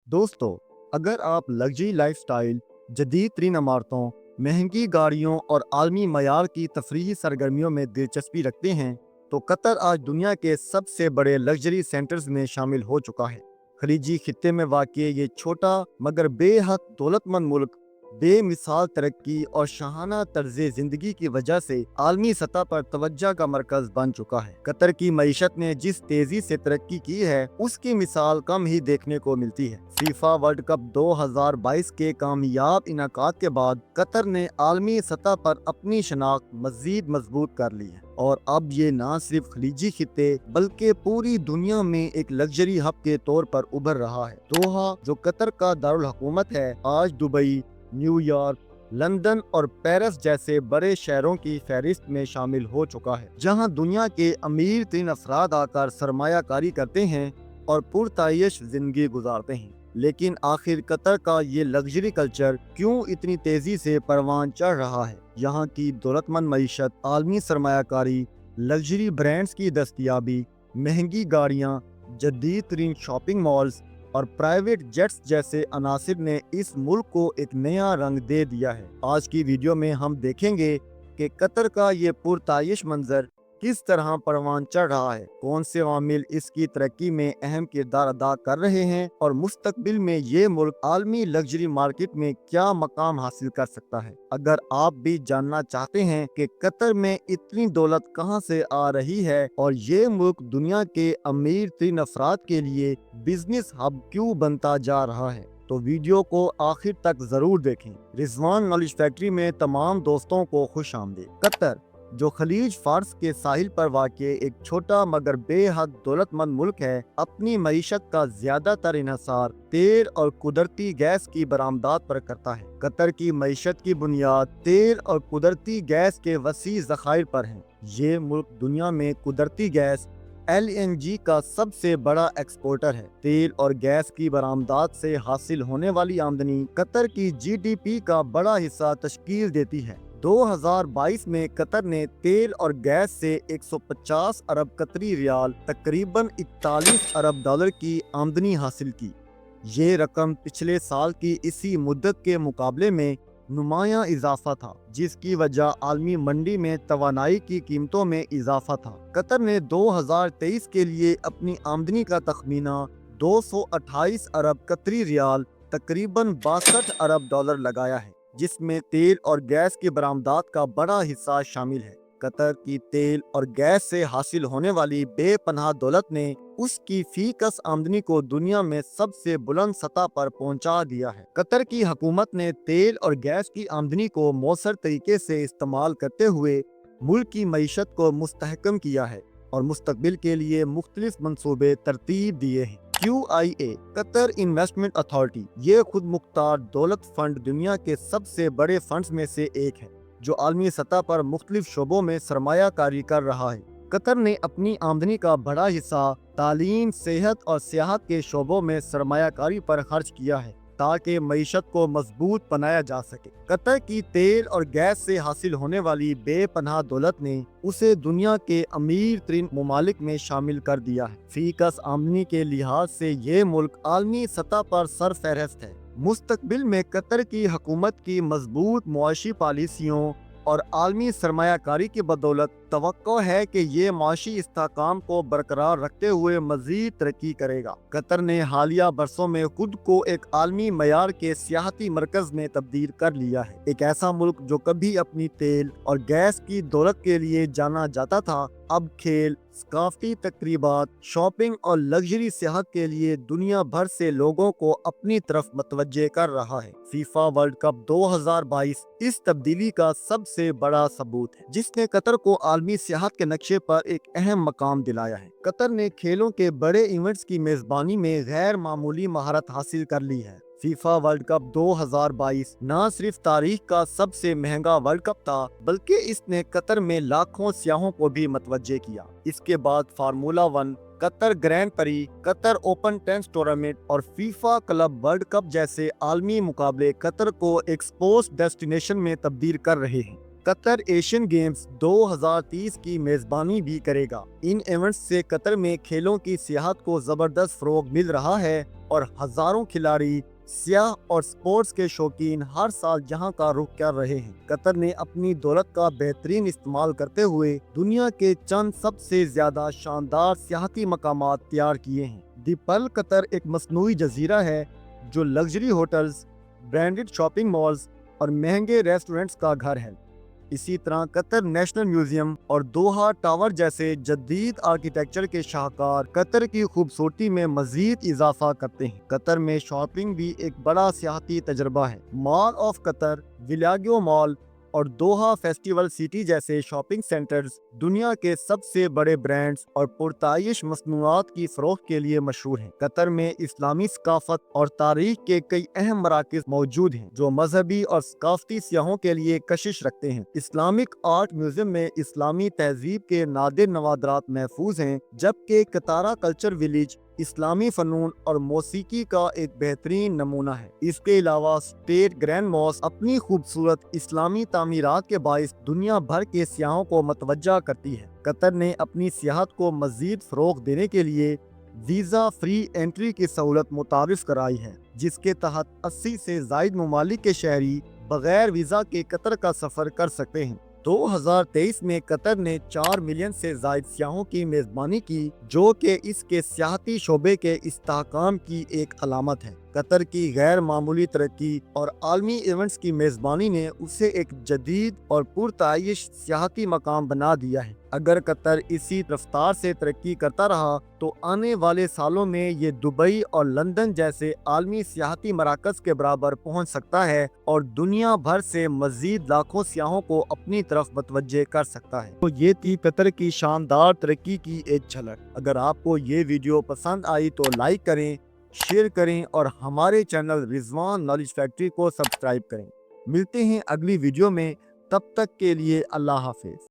दोस्तों, अगर आप लग्जरी लाइफस्टाइल, जदीद तरीन इमारतों, महंगी गाड़ियों और आलमी मयार की तफरीही सरगर्मियों में दिलचस्पी रखते हैं, तो कतर आज दुनिया के सबसे बड़े लग्जरी सेंटर्स में शामिल हो चुका है। खलीजी खित्ते में वाक़ई ये छोटा मगर बेहद दौलतमंद मुल्क बेमिसाल तरक्की और शाहाना तर्ज जिंदगी की वजह से आलमी सतह पर तवज्जो का मरकज बन चुका है। कतर की मईशत ने जिस तेजी से तरक्की की है, उसकी मिसाल कम ही देखने को मिलती है। फीफा वर्ल्ड कप 2022 के कामयाब इनाकात के बाद कतर ने आलमी सतह पर अपनी शनाख्त मजीद मजबूत कर ली है और अब ये न सिर्फ खलीजी खित्ते बल्कि पूरी दुनिया में एक लग्जरी हब के तौर पर उभर रहा है। दोहा, जो कतर का दारुल हुकूमत है, आज दुबई, न्यूयॉर्क, लंदन और पेरिस जैसे बड़े शहरों की फहरिस्त में शामिल हो चुका है, जहां दुनिया के अमीर तीन अफराद आकर सरमायाकारी करते हैं और पुरताइश जिंदगी गुजारते हैं। लेकिन आखिर कतर का ये लग्जरी कल्चर क्यों इतनी तेजी से परवान चढ़ रहा है? यहाँ की दौलतमंद मईशत, आलमी सरमायाकारी, लग्जरी ब्रांड्स की दस्तयाबी, महंगी गाड़ियाँ, जदीद तरीन शॉपिंग मॉल्स और प्राइवेट जेट्स जैसे अनासिर ने इस मुल्क को एक नया रंग दे दिया है। आज की वीडियो में हम देखेंगे कि कतर का ये पुरताइश मंजर किस तरह परवान चढ़ रहा है, कौन से अवामिल इसकी तरक्की में अहम किरदार अदा कर रहे हैं और मुस्तकबिल में ये मुल्क आलमी लग्जरी मार्केट में क्या मकाम हासिल कर सकता है। अगर आप भी जानना चाहते हैं कि कतर में इतनी दौलत कहां से आ रही है और ये मुल्क दुनिया के अमीर तीन अफराद के लिए बिजनेस हब क्यों बनता जा रहा है, तो वीडियो को आखिर तक जरूर देखें। रिजवान नॉलेज फैक्ट्री में तमाम दोस्तों को खुश आमदीद। कतर, जो खलीज फार्स के साहिल पर वाक़ एक छोटा मगर बेहद दौलतमंद मुल्क है, अपनी मईशत का ज्यादातर इन्हसार तेल और कुदरती गैस की बरामदात पर करता है। कतर की मईशत की बुनियाद तेल और कुदरती गैस के वसी ज़खायर पर है। ये मुल्क दुनिया में कुदरती गैस LNG का सबसे बड़ा एक्सपोर्टर है। तेल और गैस की बरामदात से हासिल होने वाली आमदनी कतर की GDP का बड़ा हिस्सा तश्कील देती है। 2022 में कतर ने तेल और गैस से 150 अरब कतरी रियाल, तकरीबन 41 अरब डॉलर की आमदनी हासिल की। ये रकम पिछले साल की इसी मुद्दत के मुकाबले में नुमायां इजाफा था, जिसकी वजह आलमी मंडी में तवानाई की कीमतों में इजाफा था। कतर ने 2023 के लिए अपनी आमदनी का तखमीना 228 अरब कतरी रियाल, तकरीबन 62 अरब डॉलर लगाया है, जिसमें तेल और गैस की बरामदात का बड़ा हिस्सा शामिल है। कतर की तेल और गैस से हासिल होने वाली बेपनाह दौलत ने उसकी फीकस आमदनी को दुनिया में सबसे बुलंद सतह पर पहुंचा दिया है। कतर की हुकूमत ने तेल और गैस की आमदनी को मौसर तरीके से इस्तेमाल करते हुए मुल्क की मईशत को मुस्तहकम किया है और मुस्तकबिल के लिए मुख्तलिफ मंसूबे तरतीब दिए हैं। QIA, कतर इन्वेस्टमेंट अथॉरिटी, ये खुद मुख्तार दौलत फंड दुनिया के सबसे बड़े फंड्स में से एक है, जो आलमी सतह पर मुख्तलिफ शोबों में सरमायाकारी कर रहा है। कतर ने अपनी आमदनी का बड़ा हिस्सा तालीम, सेहत और सियाहत के शोबों में सरमायाकारी पर खर्च किया है, ताकि मईशत को मजबूत बनाया जा सके। कतर की तेल और गैस से हासिल होने वाली बेपनाह दौलत ने उसे दुनिया के अमीर तरीन ममालिक में शामिल कर दिया है। फीकस आमदनी के लिहाज से ये मुल्क आलमी सतह पर सरफहरिस्त है। मुस्तकबिल में कतर की हुकूमत की मजबूत मुआशी पॉलिसियों और आलमी सरमायाकारी की बदौलत तवक्को है कि ये माशी इस्तेहकाम को बरकरार रखते हुए मजीद तरक्की करेगा। कतर ने हालिया बरसों में खुद को एक आलमी मयार के सियाहती मरकज में तब्दील कर लिया है। एक ऐसा मुल्क जो कभी अपनी तेल और गैस की दौलत के लिए जाना जाता था, अब खेल, सकाफती तकरीबात, शॉपिंग और लग्जरी सियाहत के लिए दुनिया भर से लोगों को अपनी तरफ मतवज्जे कर रहा है। फीफा वर्ल्ड कप 2022 इस तब्दीली का सबसे बड़ा सबूत है, जिसने कतर को आलमी सियाहत के नक्शे पर एक अहम मकाम दिलाया है। कतर ने खेलों के बड़े इवेंट्स की मेजबानी में गैर मामूली महारत हासिल कर ली है। फीफा वर्ल्ड कप 2022 न सिर्फ तारीख का सबसे महंगा वर्ल्ड कप था, बल्कि इसने कतर में लाखों सियाहों को भी मतवज्जे किया। इसके बाद फार्मूला 1, कतर ग्रैंड परी, कतर ओपन टेनिस टूर्नामेंट और फीफा क्लब वर्ल्ड कप जैसे आलमी मुकाबले कतर को एक स्पोर्ट्स डेस्टिनेशन में तब्दील कर रहे हैं। قطر ایشین گیمز 2030 کی میزبانی بھی کرے گا۔ ان ایونٹس سے قطر میں کھیلوں کی سیاحت کو زبردست فروغ مل رہا ہے اور ہزاروں کھلاڑی، سیاح اور سپورٹس کے شوقین ہر سال جہاں کا رخ کر رہے ہیں۔ قطر نے اپنی دولت کا بہترین استعمال کرتے ہوئے دنیا کے چند سب سے زیادہ شاندار سیاحتی مقامات تیار کیے ہیں۔ دی پرل قطر ایک مصنوعی جزیرہ ہے جو luxury hotels, branded shopping malls اور مہنگے ریسٹورنٹس کا گھر ہے۔ اسی طرح قطر نیشنل میوزیم اور دوحہ ٹاور جیسے جدید آرکیٹیکچر کے شاہکار قطر کی خوبصورتی میں مزید اضافہ کرتے ہیں۔ قطر میں شاپنگ بھی ایک بڑا سیاحتی تجربہ ہے۔ مال آف قطر، ویلاگیو مال اور دوحہ فیسٹیول سٹی جیسے شاپنگ سینٹرز دنیا کے سب سے بڑے برانڈز اور پرتعیش مصنوعات کی فروخت کے لیے مشہور ہیں۔ قطر میں اسلامی ثقافت اور تاریخ کے کئی اہم مراکز موجود ہیں جو مذہبی اور ثقافتی سیاحوں کے لیے کشش رکھتے ہیں۔ اسلامک آرٹ میوزیم میں اسلامی تہذیب کے نادر نوادرات محفوظ ہیں، جبکہ قطارہ کلچر ولیج اسلامی فنون اور موسیقی کا ایک بہترین نمونہ ہے۔ اس کے علاوہ اسٹیٹ گرینڈ ماسک اپنی خوبصورت اسلامی تعمیرات کے باعث دنیا بھر کے سیاحوں کو متوجہ کرتی ہے۔ قطر نے اپنی سیاحت کو مزید فروغ دینے کے لیے ویزا فری انٹری کی سہولت متعارف کرائی ہے، جس کے تحت 80 سے زائد ممالک کے شہری بغیر ویزا کے قطر کا سفر کر سکتے ہیں۔ 2023 میں قطر نے 4 ملین سے زائد سیاحوں کی میزبانی کی، جو کہ اس کے سیاحتی شعبے کے استحکام کی ایک علامت ہے۔ قطر کی غیر معمولی ترقی اور عالمی ایونٹس کی میزبانی نے اسے ایک جدید اور پرتعیش سیاحتی مقام بنا دیا ہے۔ اگر قطر اسی رفتار سے ترقی کرتا رہا تو آنے والے سالوں میں یہ دبئی اور لندن جیسے عالمی سیاحتی مراکز کے برابر پہنچ سکتا ہے اور دنیا بھر سے مزید لاکھوں سیاحوں کو اپنی طرف متوجہ کر سکتا ہے۔ تو یہ تھی قطر کی شاندار ترقی کی ایک جھلک۔ اگر آپ کو یہ ویڈیو پسند آئی تو لائک کریں، شیئر کریں اور ہمارے چینل رضوان نالج فیکٹری کو سبسکرائب کریں۔ ملتے ہیں اگلی ویڈیو میں، تب تک کے لیے اللہ حافظ۔